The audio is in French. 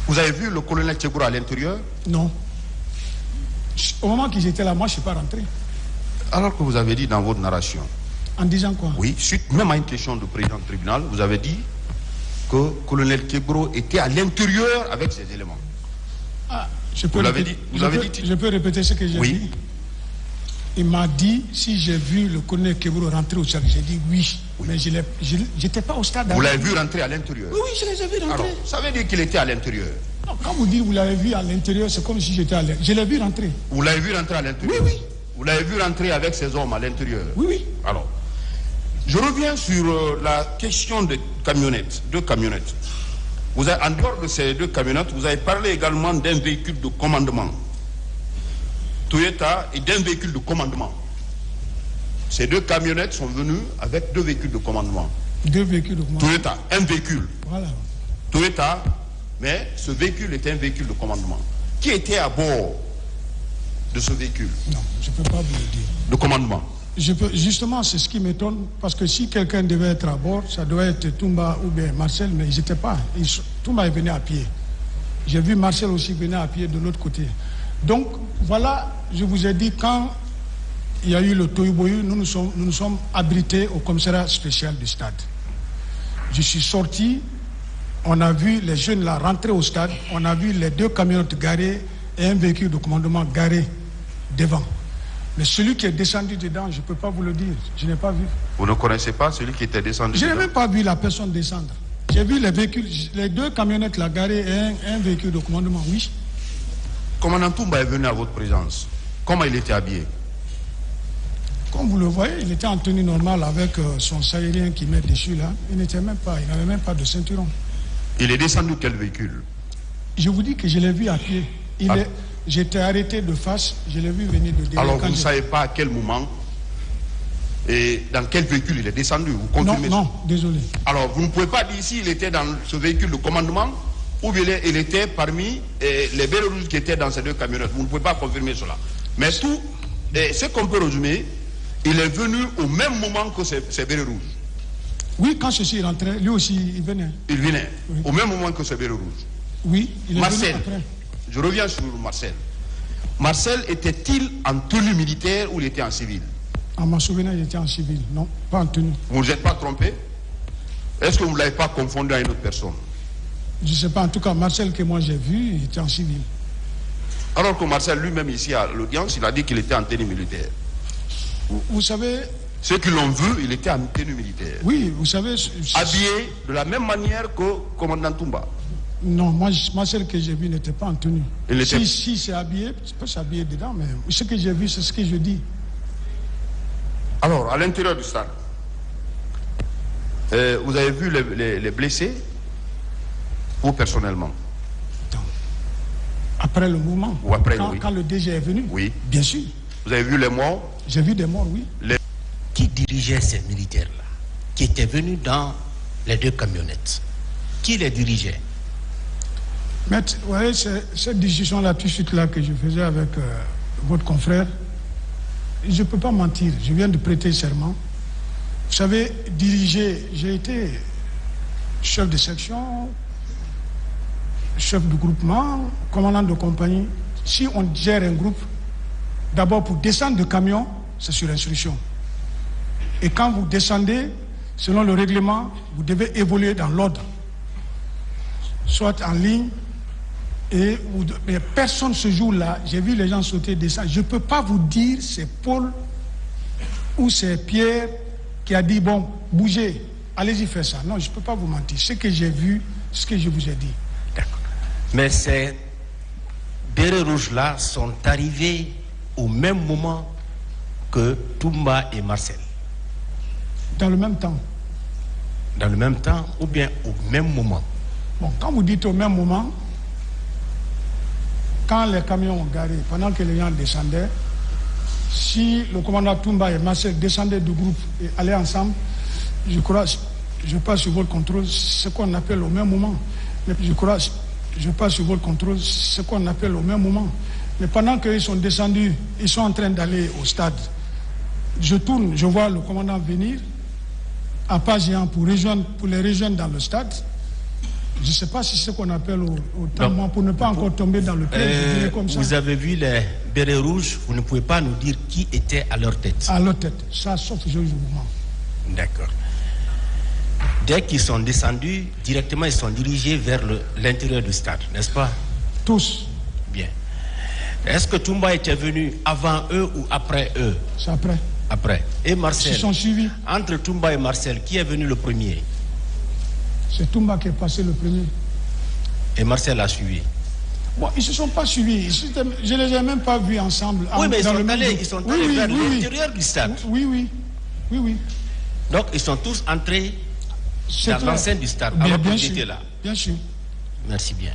Vous avez vu le colonel Tchegoura à l'intérieur? Non. Au moment qu'ils étaient là, moi, je ne suis pas rentré. Alors que vous avez dit dans votre narration. En disant quoi? Oui, suite même à une question du président du tribunal, vous avez dit que le colonel Tchegoura était à l'intérieur avec ses éléments. Ah, vous l'avez dit. Je peux répéter ce que j'ai dit? Il m'a dit si j'ai vu le colonel Tchegoura rentrer au stade. J'ai dit oui. Mais je n'étais pas au stade. Vous l'avez vu rentrer à l'intérieur? Oui, je les ai vus rentrer. Alors, ça veut dire qu'il était à l'intérieur? Non, quand vous dites vous l'avez vu à l'intérieur, c'est comme si j'étais à l'intérieur. Je l'ai vu rentrer. Vous l'avez vu rentrer à l'intérieur? Oui, oui. Vous l'avez vu rentrer avec ses hommes à l'intérieur? Oui, oui. Alors, je reviens sur la question des camionnettes, deux camionnettes. En dehors de ces deux camionnettes, vous avez parlé également d'un véhicule de commandement. Toyota et d'un véhicule de commandement. Ces deux camionnettes sont venues avec deux véhicules de commandement. Deux véhicules de commandement. Toyota, un véhicule. Voilà. Toyota, mais ce véhicule était un véhicule de commandement. Qui était à bord de ce véhicule? Non, je ne peux pas vous le dire. De commandement. Justement, c'est ce qui m'étonne, parce que si quelqu'un devait être à bord, ça doit être Toumba ou bien Marcel, mais ils n'étaient pas. Toumba est venu à pied. J'ai vu Marcel aussi venir à pied de l'autre côté. Donc, voilà, je vous ai dit, quand il y a eu le Tohubohu, nous nous sommes abrités au commissariat spécial du stade. Je suis sorti, on a vu les jeunes là rentrer au stade, on a vu les deux camionnettes garées et un véhicule de commandement garé devant. Mais celui qui est descendu dedans, je ne peux pas vous le dire, je n'ai pas vu. Vous ne connaissez pas celui qui était descendu Je dedans? n'ai même pas vu la personne descendre. J'ai vu les véhicules, les deux camionnettes là garées et un véhicule de commandement, oui. Commandant Toumba est venu à votre présence. Comment il était habillé? Comme vous le voyez, il était en tenue normale avec son sahélien qui met dessus là. Il n'avait même pas de ceinturon. Il est descendu quel véhicule? Je vous dis que je l'ai vu à pied. J'étais arrêté de face, je l'ai vu venir de derrière. Alors vous ne savez pas à quel moment et dans quel véhicule il est descendu? Vous confirmez? Non, désolé. Alors vous ne pouvez pas dire s'il était dans ce véhicule de commandement ou bien il était parmi les bérets rouges qui étaient dans ces deux camionnettes. Vous ne pouvez pas confirmer cela. Mais tout, ce qu'on peut résumer, il est venu au même moment que ces bérets rouges. Oui, quand ceci rentrait, lui aussi, il venait. Il venait, oui. Au même moment que ces bérets rouges. Oui, il est Marcel, venu après. Je reviens sur Marcel. Marcel était-il en tenue militaire ou il était en civil? En ma souvenir, il était en civil, non, pas en tenue. Vous ne vous êtes pas trompé? Est-ce que vous ne l'avez pas confondu à une autre personne? Je ne sais pas, en tout cas, Marcel que moi j'ai vu, il était en civil. Alors que Marcel lui-même ici à l'audience, il a dit qu'il était en tenue militaire. Vous savez... Ceux qui l'ont vu, il était en tenue militaire. Oui, vous savez... Habillé de la même manière que commandant Toumba. Non, moi celle que j'ai vue n'était pas en tenue. Si c'est habillé, je peux s'habiller dedans, mais ce que j'ai vu, c'est ce que je dis. Alors, à l'intérieur du stade, vous avez vu les blessés ou personnellement? Après le mouvement. Ou après, quand le DG est venu? Oui. Bien sûr. Vous avez vu les morts? J'ai vu des morts, oui. Qui dirigeait ces militaires-là, qui étaient venus dans les deux camionnettes? Qui les dirigeait? Maître, vous voyez, cette discussion-là, tout de suite là, que je faisais avec votre confrère, je ne peux pas mentir, je viens de prêter serment. Vous savez, diriger, j'ai été chef de section, chef de groupement, commandant de compagnie. Si on gère un groupe, d'abord pour descendre de camion, c'est sur instruction. Et quand vous descendez, selon le règlement, vous devez évoluer dans l'ordre. Soit en ligne, mais personne ce jour-là, j'ai vu les gens sauter, descendre. Je ne peux pas vous dire c'est Paul ou c'est Pierre qui a dit, bon, bougez, allez-y faire ça. Non, je ne peux pas vous mentir. Ce que j'ai vu, ce que je vous ai dit. D'accord. Mais ces bérets rouges-là sont arrivés au même moment que Toumba et Marcel. Dans le même temps. Dans le même temps ou bien au même moment? Bon, quand vous dites au même moment, quand les camions ont garé, pendant que les gens descendaient, si le commandant Toumba et Marcel descendaient du groupe et allaient ensemble, je crois, je passe sur votre contrôle, ce qu'on appelle au même moment. Mais je passe sur votre contrôle, ce qu'on appelle au même moment. Mais pendant qu'ils sont descendus, ils sont en train d'aller au stade. Je tourne, je vois le commandant venir à pas géant pour les rejoindre dans le stade. Je ne sais pas si c'est ce qu'on appelle au temps, pour ne pas encore tomber dans le piège, je dirais comme ça. Vous avez vu les bérets rouges, vous ne pouvez pas nous dire qui était à leur tête. À leur tête, ça sauf Georges Mouvement. D'accord. Dès qu'ils sont descendus, directement ils sont dirigés vers l'intérieur du stade, n'est-ce pas? Tous. Bien. Est-ce que Toumba était venu avant eux ou après eux? C'est après. Après. Et Marcel? Ils se sont suivis. Entre Toumba et Marcel, qui est venu le premier? C'est Toumba qui est passé le premier. Et Marcel a suivi. Bon, ils ne se sont pas suivis. Je ne les ai même pas vus ensemble. Oui, mais ils sont allés vers l'intérieur du stade. Oui. Donc, ils sont tous entrés dans l'enceinte du stade. Bien, Alors que bien j'étais sûr. là. Bien sûr. Merci bien.